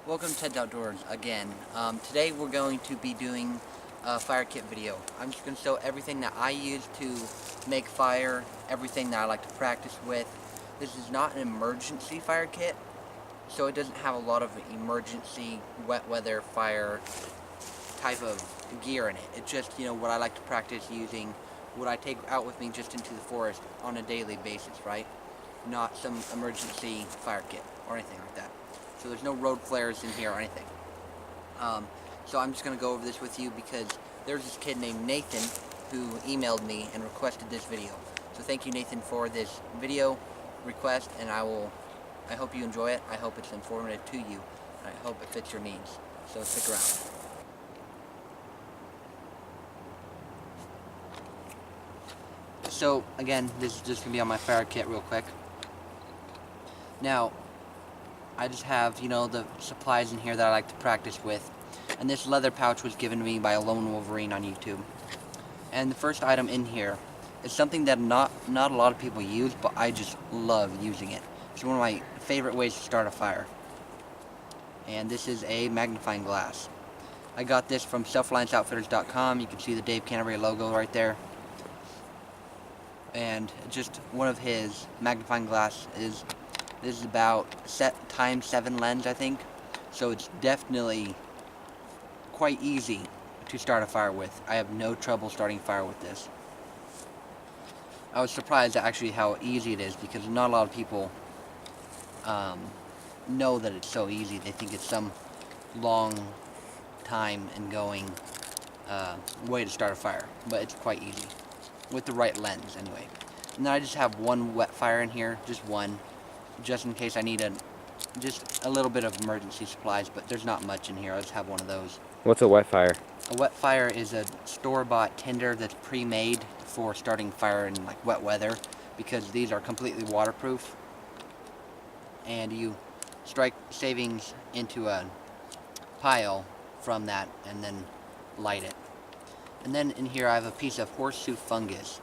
Welcome to Ted's Outdoors again. Today we're going to be doing a fire kit video. I'm just going to show everything that I use to make fire, everything that I like to practice with. This is not an emergency fire kit, so it doesn't have a lot of emergency wet weather fire type of gear in it. It's just, what I like to practice using, what I take out with me just into the forest on a daily basis, right? Not some emergency fire kit or anything like that. So there's no road flares in here or anything. So I'm just going to go over this with you because there's this kid named Nathan who emailed me and requested this video. So thank you, Nathan, for this video request, and I hope you enjoy it. I hope it's informative to you, and I hope it fits your needs. So stick around. So again, this is just going to be on my fire kit real quick. Now, I just have, the supplies in here that I like to practice with. And this leather pouch was given to me by a Lone Wolverine on YouTube. And the first item in here is something that not a lot of people use, but I just love using it. It's one of my favorite ways to start a fire. And this is a magnifying glass. I got this from selfrelianceoutfitters.com. You can see the Dave Canterbury logo right there. And just one of his magnifying glass is... This is about times 7 lens, I think. So it's definitely quite easy to start a fire with. I have no trouble starting a fire with this. I was surprised at actually how easy it is because not a lot of people know that it's so easy. They think it's some long time and going way to start a fire. But it's quite easy. With the right lens, anyway. And then I just have one wet fire in here. Just one. Just in case I need just a little bit of emergency supplies, but there's not much in here. I just have one of those. What's a wet fire? A wet fire is a store-bought tinder that's pre-made for starting fire in like wet weather, because these are completely waterproof. And you strike savings into a pile from that and then light it. And then in here I have a piece of horseshoe fungus,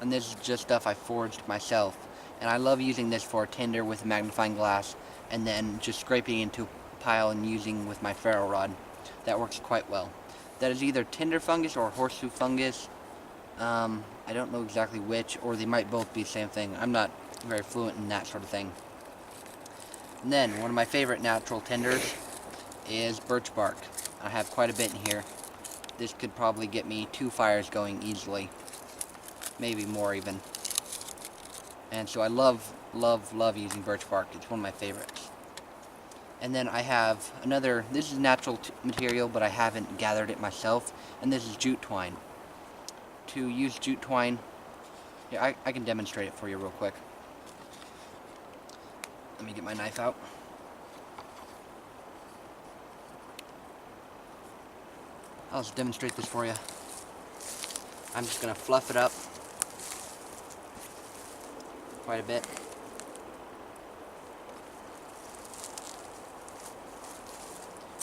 and this is just stuff I foraged myself. And I love using this for a tinder with a magnifying glass and then just scraping into a pile and using with my ferro rod. That works quite well. That is either tinder fungus or horseshoe fungus. I don't know exactly which, or they might both be the same thing. I'm not very fluent in that sort of thing. And then one of my favorite natural tinders is birch bark. I have quite a bit in here. This could probably get me 2 fires going easily. Maybe more even. And so I love using birch bark. It's one of my favorites. And then I have another, this is natural material, but I haven't gathered it myself, and this is jute twine. To use jute twine, yeah, I can demonstrate it for you real quick. Let me get my knife out. I'll just demonstrate this for you. I'm just going to fluff it up quite a bit.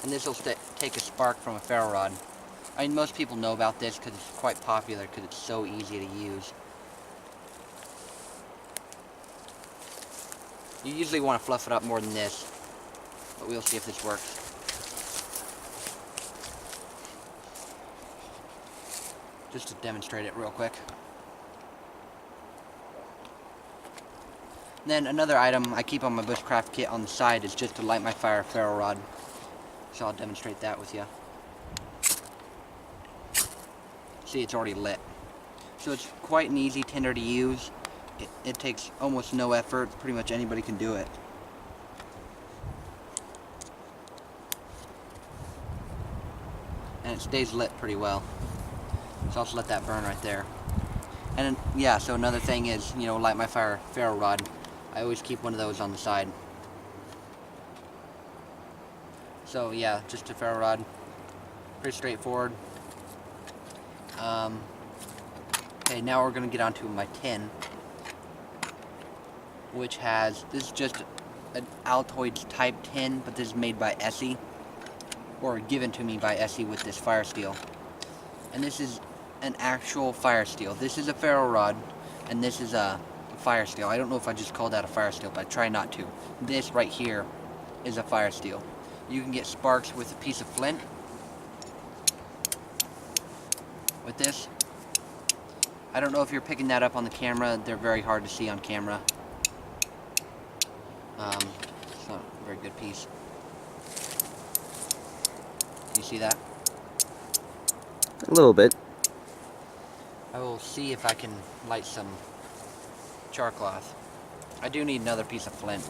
And this will take a spark from a ferro rod. I mean, most people know about this because it's quite popular because it's so easy to use. You usually want to fluff it up more than this, but we'll see if this works. Just to demonstrate it real quick. Then another item I keep on my Bushcraft kit on the side is just to light my fire ferro rod. So I'll demonstrate that with you. See, it's already lit. So it's quite an easy tinder to use. It takes almost no effort. Pretty much anybody can do it. And it stays lit pretty well. So I'll just let that burn right there. And then, yeah, so another thing is, light my fire ferro rod. I always keep one of those on the side. So yeah, just a ferro rod. Pretty straightforward. Okay, now we're going to get onto my tin, which has, this is just an Altoids type tin, but this is made by Essie, or given to me by Essie with this fire steel. And this is an actual fire steel. This is a ferro rod, and this is a fire steel. I don't know if I just called that a fire steel, but I try not to. This right here is a fire steel. You can get sparks with a piece of flint. With this. I don't know if you're picking that up on the camera. They're very hard to see on camera. It's not a very good piece. Do you see that? A little bit. I will see if I can light some char cloth. I do need another piece of flint.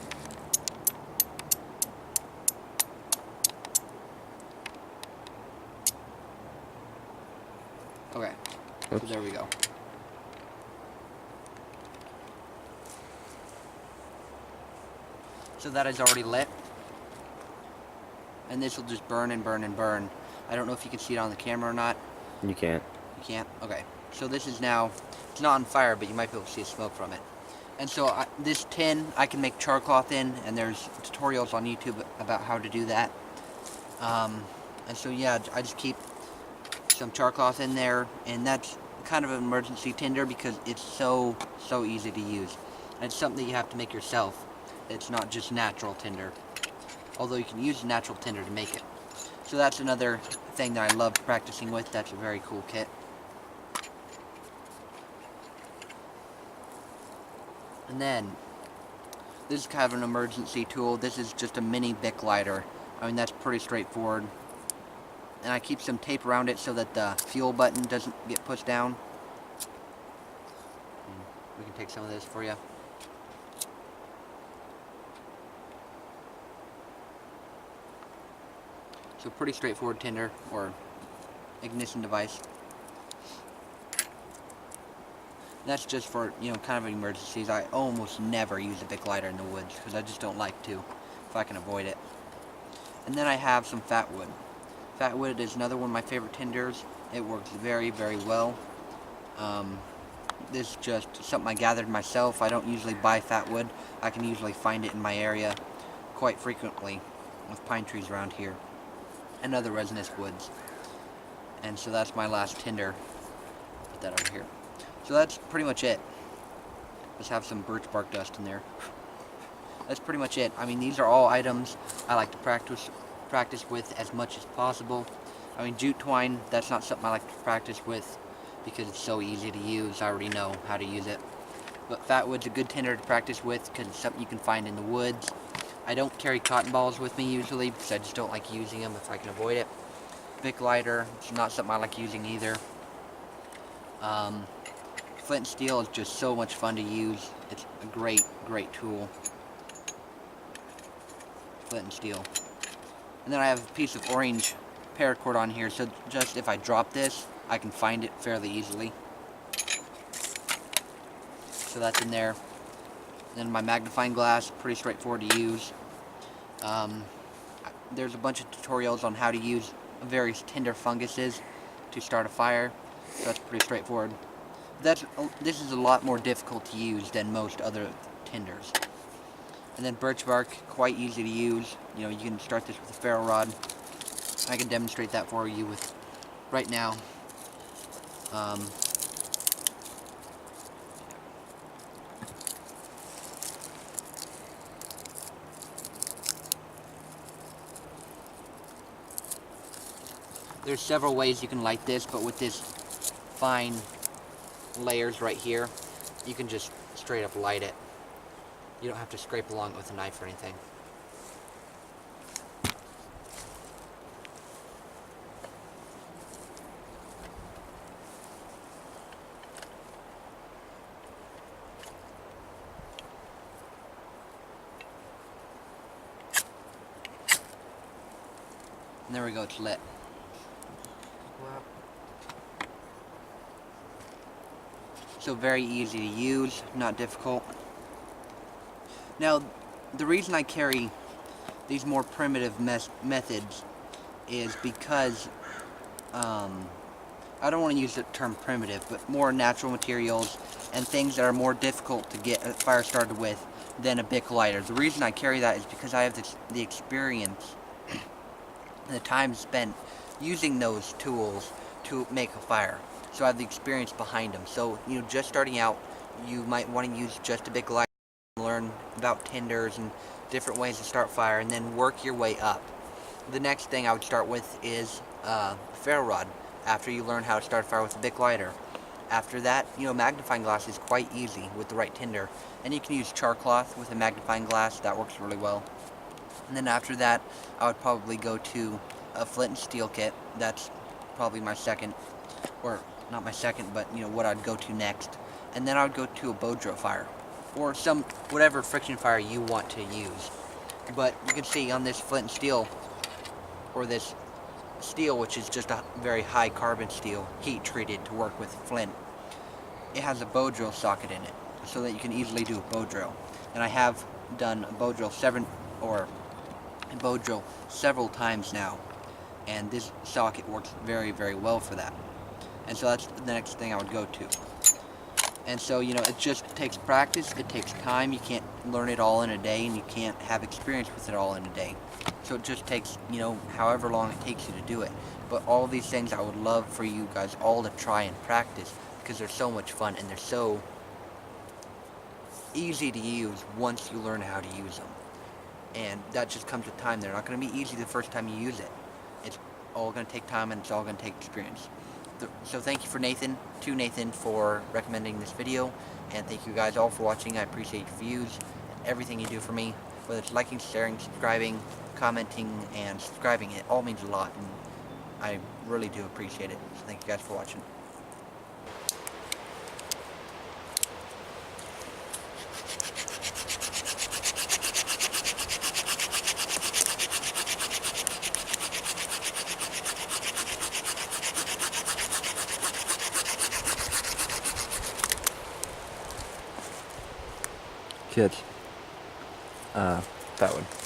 Okay, so there we go. So that is already lit. And this will just burn and burn and burn. I don't know if you can see it on the camera or not. You can't. You can't? Okay. So this is now, it's not on fire, but you might be able to see smoke from it. And so this tin, I can make char cloth in, and there's tutorials on YouTube about how to do that. And so yeah, I just keep some char cloth in there, and that's kind of an emergency tinder because it's so easy to use. And it's something that you have to make yourself. It's not just natural tinder, although you can use natural tinder to make it. So that's another thing that I love practicing with. That's a very cool kit. And then this is kind of an emergency tool. This is just a mini Bic lighter. I mean, that's pretty straightforward. And I keep some tape around it so that the fuel button doesn't get pushed down. We can take some of this for you. So pretty straightforward tinder or ignition device. That's just for, you know, kind of emergencies. I almost never use a Bic lighter in the woods because I just don't like to if I can avoid it. And then I have some fat wood. Fat wood is another one of my favorite tinders. It works very, very well. This is just something I gathered myself. I don't usually buy fat wood. I can usually find it in my area quite frequently with pine trees around here and other resinous woods. And so that's my last tinder. Put that over here. So that's pretty much it. Just have some birch bark dust in there. That's pretty much it. I mean, these are all items I like to practice with as much as possible. I mean, jute twine, that's not something I like to practice with because it's so easy to use. I already know how to use it. But fat wood's a good tinder to practice with because it's something you can find in the woods. I don't carry cotton balls with me usually because I just don't like using them if I can avoid it. Bic lighter, it's not something I like using either. Flint and steel is just so much fun to use. It's a great tool. Flint and steel. And then I have a piece of orange paracord on here, so just if I drop this, I can find it fairly easily. So that's in there. Then my magnifying glass, pretty straightforward to use. There's a bunch of tutorials on how to use various tinder funguses to start a fire. So that's pretty straightforward. This is a lot more difficult to use than most other tinders. And then birch bark, quite easy to use. You know, you can start this with a ferro rod. I can demonstrate that for you with right now. There's several ways you can light this, but with this fine layers right here, you can just straight up light it. You don't have to scrape along it with a knife or anything. And there we go, it's lit. So very easy to use, not difficult. Now, the reason I carry these more primitive methods is because I don't want to use the term primitive, but more natural materials and things that are more difficult to get a fire started with than a Bic lighter. The reason I carry that is because I have the experience and the time spent using those tools to make a fire. So I have the experience behind them. So, you know, just starting out, you might want to use just a Bic lighter, learn about tinders and different ways to start fire, and then work your way up. the next thing I would start with is ferro rod. After you learn how to start a fire with a Bic lighter. After that, magnifying glass is quite easy with the right tinder. And you can use char cloth with a magnifying glass. That works really well. And then after that, I would probably go to a flint and steel kit. That's probably my second, or not my second, but what I'd go to next. And then I would go to a bow drill fire, or whatever friction fire you want to use. But you can see on this flint and steel, or this steel, which is just a very high carbon steel, heat treated to work with flint, it has a bow drill socket in it, so that you can easily do a bow drill. And I have done a bow drill several times now, and this socket works very, very well for that. And so that's the next thing I would go to. And so, it just takes practice, it takes time. You can't learn it all in a day, and you can't have experience with it all in a day. So it just takes, however long it takes you to do it. But all these things I would love for you guys all to try and practice, because they're so much fun, and they're so easy to use once you learn how to use them. And that just comes with time. They're not going to be easy the first time you use it. It's all going to take time, and it's all going to take experience. So thank you to Nathan for recommending this video, and thank you guys all for watching. I appreciate your views and everything you do for me, whether it's liking, sharing, subscribing, commenting, and subscribing. It all means a lot, and I really do appreciate it. So thank you guys for watching. Kids. That one.